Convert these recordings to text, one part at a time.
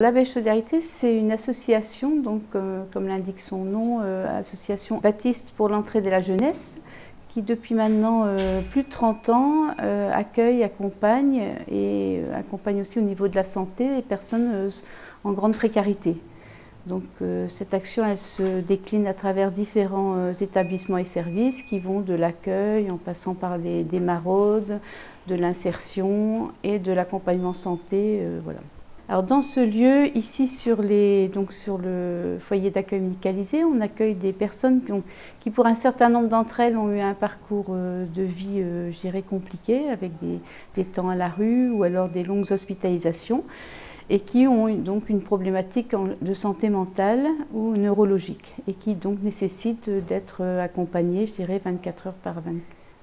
La Belge Solidarité, c'est une association, donc, comme l'indique son nom, association baptiste pour l'entraide et la jeunesse, qui depuis maintenant plus de 30 ans accueille, accompagne et accompagne aussi au niveau de la santé les personnes en grande précarité. Donc cette action, elle se décline à travers différents établissements et services qui vont de l'accueil en passant par des maraudes, de l'insertion et de l'accompagnement santé. Voilà. Alors dans ce lieu, ici sur le foyer d'accueil médicalisé, on accueille des personnes qui pour un certain nombre d'entre elles ont eu un parcours de vie, je dirais, compliqué, avec des temps à la rue ou alors des longues hospitalisations, et qui ont donc une problématique de santé mentale ou neurologique, et qui donc nécessitent d'être accompagnées, je dirais, 24 heures par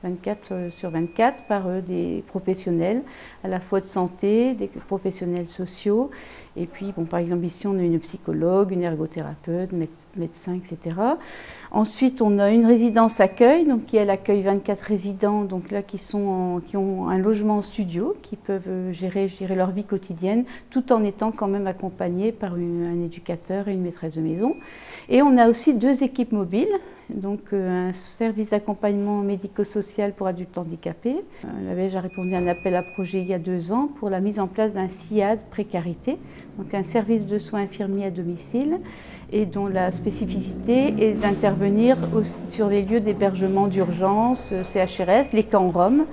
24 sur 24 par des professionnels à la fois de santé, des professionnels sociaux, et puis bon, par exemple ici on a une psychologue, une ergothérapeute, médecin, etc. Ensuite on a une résidence accueil, donc qui elle accueille 24 résidents, donc là qui ont un logement en studio, qui peuvent gérer, je dirais, leur vie quotidienne, tout en étant quand même accompagnés par un éducateur et une maîtresse de maison. Et on a aussi 2 équipes mobiles, donc un service d'accompagnement médico-social pour adultes handicapés. La Belge a répondu à un appel à projet il y a 2 ans pour la mise en place d'un SIAD précarité, donc un service de soins infirmiers à domicile, et dont la spécificité est d'intervenir sur les lieux d'hébergement d'urgence, CHRS, les camps roms,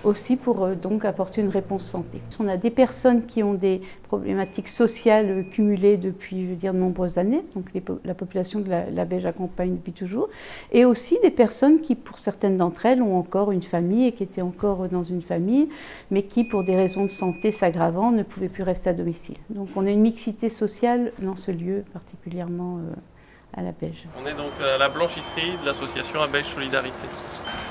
aussi pour donc apporter une réponse santé. On a des personnes qui ont des problématiques sociales cumulées depuis, je veux dire, de nombreuses années, donc la population que la Belge accompagne depuis toujours, et aussi des personnes qui, pour certaines d'entre elles, ont encore une famille et qui étaient encore dans une famille, mais qui, pour des raisons de santé s'aggravant, ne pouvaient plus rester à domicile. Donc on a une mixité sociale dans ce lieu particulièrement à la Belge. On est donc à la blanchisserie de l'association La Belge Solidarité.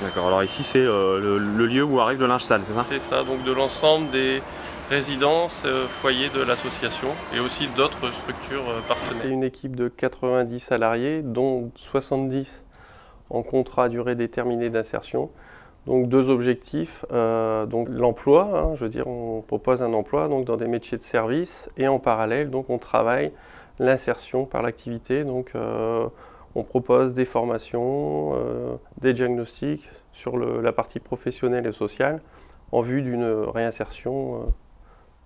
D'accord, alors ici c'est le lieu où arrive le linge sale, c'est ça? C'est ça, donc de l'ensemble des résidences, foyers de l'association et aussi d'autres structures partenaires. C'est une équipe de 90 salariés, dont 70 en contrat à durée déterminée d'insertion. Donc 2 objectifs, donc l'emploi, je veux dire on propose un emploi donc dans des métiers de service, et en parallèle donc on travaille l'insertion par l'activité, donc on propose des formations, des diagnostics sur la partie professionnelle et sociale en vue d'une réinsertion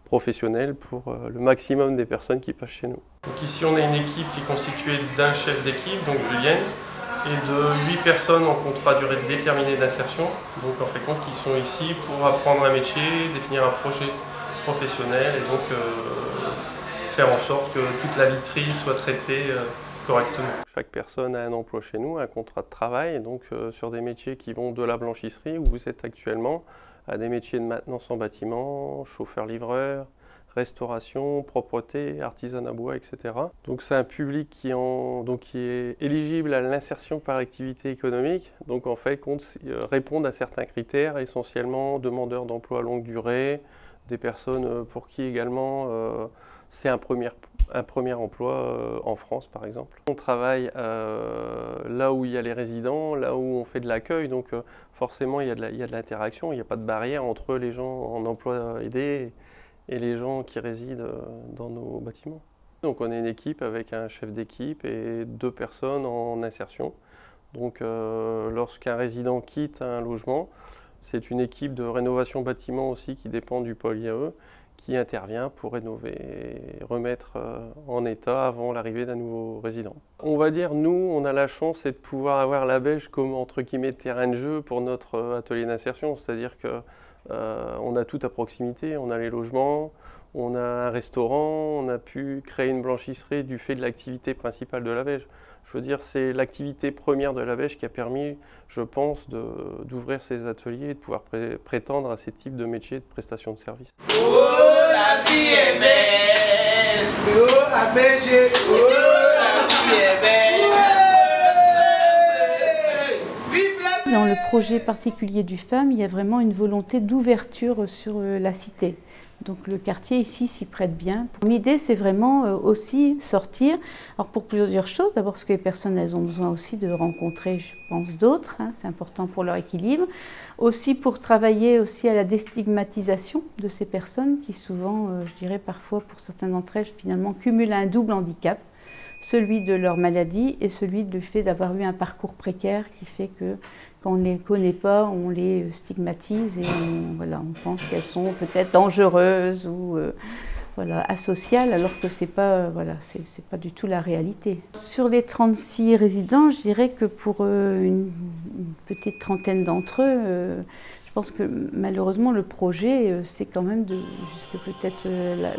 professionnelle pour le maximum des personnes qui passent chez nous. Donc ici on a une équipe qui est constituée d'un chef d'équipe, donc Julienne, et de 8 personnes en contrat à durée déterminée d'insertion, donc en fait compte qui sont ici pour apprendre un métier, définir un projet professionnel et donc faire en sorte que toute la literie soit traitée correctement. Chaque personne a un emploi chez nous, un contrat de travail, donc sur des métiers qui vont de la blanchisserie, où vous êtes actuellement, à des métiers de maintenance en bâtiment, chauffeur-livreur, restauration, propreté, artisanat bois, etc. Donc c'est un public qui est éligible à l'insertion par activité économique, donc en fait compte répondre à certains critères, essentiellement demandeurs d'emploi à longue durée, des personnes pour qui également c'est un premier emploi en France par exemple. On travaille là où il y a les résidents, là où on fait de l'accueil, donc forcément il y a de l'interaction, il n'y a pas de barrière entre les gens en emploi aidé et les gens qui résident dans nos bâtiments. Donc on est une équipe avec un chef d'équipe et 2 personnes en insertion. Donc lorsqu'un résident quitte un logement, c'est une équipe de rénovation bâtiment aussi qui dépend du pôle IAE qui intervient pour rénover et remettre en état avant l'arrivée d'un nouveau résident. On va dire, nous, on a la chance de pouvoir avoir la Belge comme, entre guillemets, terrain de jeu pour notre atelier d'insertion. C'est-à-dire qu'on a tout à proximité, on a les logements, on a un restaurant, on a pu créer une blanchisserie du fait de l'activité principale de la Belge. Je veux dire, c'est l'activité première de la Belge qui a permis, je pense, d'ouvrir ces ateliers et de pouvoir prétendre à ces types de métiers de prestation de services. Oh, la vie est belle! Oh, la Belge! Oh, la vie est belle! Dans le projet particulier du FAM, il y a vraiment une volonté d'ouverture sur la cité. Donc le quartier ici s'y prête bien. L'idée, c'est vraiment aussi sortir, alors pour plusieurs choses. D'abord parce que les personnes, elles ont besoin aussi de rencontrer, je pense, d'autres. Hein, c'est important pour leur équilibre. Aussi pour travailler aussi à la déstigmatisation de ces personnes qui souvent, je dirais parfois pour certaines d'entre elles, finalement cumulent un double handicap. Celui de leur maladie et celui du fait d'avoir eu un parcours précaire qui fait que quand on ne les connaît pas, on les stigmatise et on pense qu'elles sont peut-être dangereuses ou asociales, alors que c'est pas du tout la réalité. Sur les 36 résidents, je dirais que pour une petite trentaine d'entre eux, je pense que malheureusement le projet, c'est quand même jusqu'à peut-être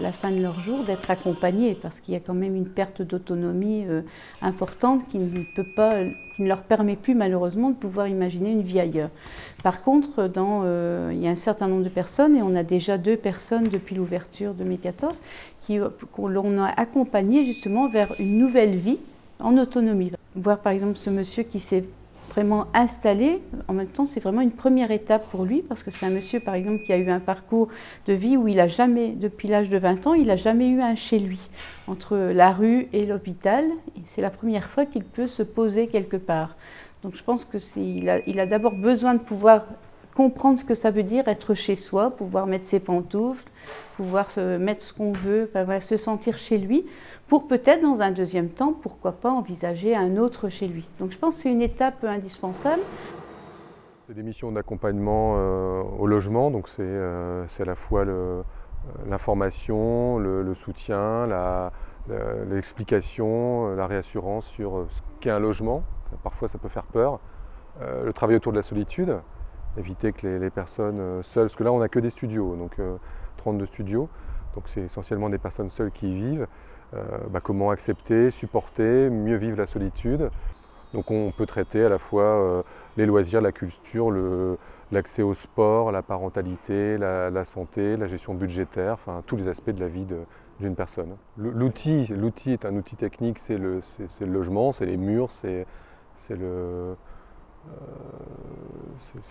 la fin de leur jour, d'être accompagnés, parce qu'il y a quand même une perte d'autonomie importante qui ne leur permet plus malheureusement de pouvoir imaginer une vie ailleurs. Par contre, il y a un certain nombre de personnes, et on a déjà 2 personnes depuis l'ouverture de mai 14, qu'on a accompagnées justement vers une nouvelle vie en autonomie. Voir par exemple ce monsieur qui s'est vraiment installé, en même temps c'est vraiment une première étape pour lui, parce que c'est un monsieur par exemple qui a eu un parcours de vie où il n'a jamais, depuis l'âge de 20 ans, il n'a jamais eu un chez lui. Entre la rue et l'hôpital, c'est la première fois qu'il peut se poser quelque part. Donc je pense qu'il a d'abord besoin de pouvoir comprendre ce que ça veut dire être chez soi, pouvoir mettre ses pantoufles, pouvoir se mettre ce qu'on veut, se sentir chez lui, pour peut-être dans un deuxième temps, pourquoi pas envisager un autre chez lui. Donc je pense que c'est une étape indispensable. C'est des missions d'accompagnement au logement, donc c'est à la fois l'information, le soutien, l'explication, la réassurance sur ce qu'est un logement. Parfois ça peut faire peur. Le travail autour de la solitude, éviter que les personnes seules, parce que là on n'a que des studios, donc 32 studios, donc c'est essentiellement des personnes seules qui y vivent. Comment accepter, supporter, mieux vivre la solitude. Donc on peut traiter à la fois les loisirs, la culture, l'accès au sport, la parentalité, la santé, la gestion budgétaire, enfin tous les aspects de la vie d'une personne. L'outil est un outil technique, c'est le logement, c'est les murs, c'est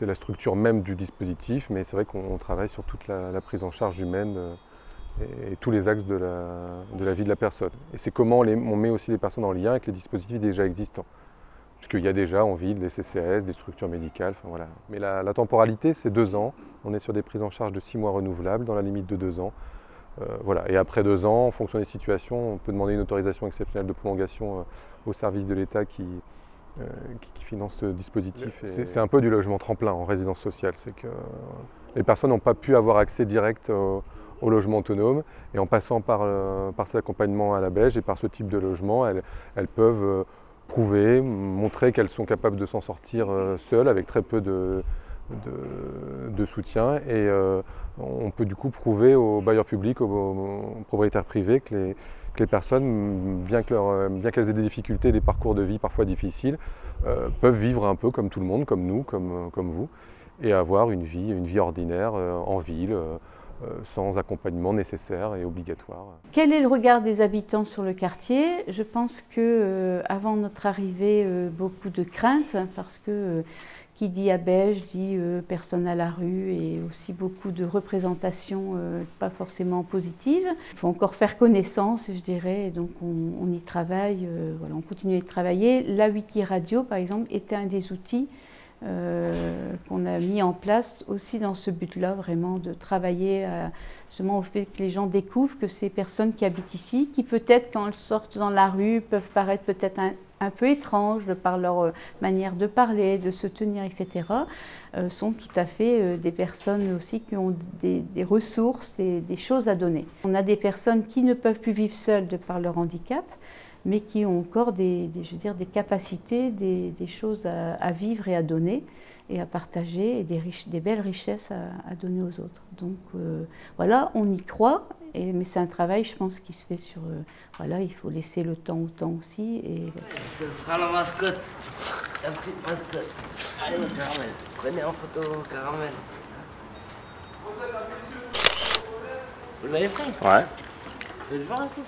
la structure même du dispositif, mais c'est vrai qu'on travaille sur toute la prise en charge humaine et tous les axes de la vie de la personne. Et c'est comment on met aussi les personnes en lien avec les dispositifs déjà existants. Puisqu'il y a déjà en ville des CCAS, des structures médicales, enfin voilà. Mais la temporalité, c'est 2 ans. On est sur des prises en charge de 6 mois renouvelables dans la limite de 2 ans. Voilà. Et après 2 ans, en fonction des situations, on peut demander une autorisation exceptionnelle de prolongation au service de l'État qui finance ce dispositif. C'est un peu du logement tremplin en résidence sociale. C'est que les personnes n'ont pas pu avoir accès direct au logement autonome, et en passant par cet accompagnement à la Beige et par ce type de logement, elles peuvent prouver, montrer qu'elles sont capables de s'en sortir seules avec très peu de soutien, et on peut du coup prouver aux bailleurs publics, aux propriétaires privés que les personnes, bien qu'elles aient des difficultés, des parcours de vie parfois difficiles, peuvent vivre un peu comme tout le monde, comme nous, comme vous, et avoir une vie ordinaire en ville, sans accompagnement nécessaire et obligatoire. Quel est le regard des habitants sur le quartier? Je pense qu'avant notre arrivée, beaucoup de craintes, parce que qui dit à Beige dit personne à la rue, et aussi beaucoup de représentations pas forcément positives. Il faut encore faire connaissance, je dirais, et donc on y travaille, on continue de travailler. La Wiki Radio, par exemple, était un des outils qu'on a mis en place aussi dans ce but-là, vraiment de travailler justement au fait que les gens découvrent que ces personnes qui habitent ici, qui peut-être quand elles sortent dans la rue peuvent paraître peut-être un peu étranges par leur manière de parler, de se tenir, etc., sont tout à fait des personnes aussi qui ont des ressources, des choses à donner. On a des personnes qui ne peuvent plus vivre seules de par leur handicap, mais qui ont encore des capacités, des choses à vivre et à donner, et à partager, et des belles richesses à donner aux autres. Donc voilà, on y croit, mais c'est un travail, je pense, qui se fait sur... il faut laisser le temps au temps aussi. Et... Ce sera la mascotte, la petite mascotte. Allez, le caramel, prenez en photo le caramel. Vous l'avez pris? Ouais. Je vais le voir un coup.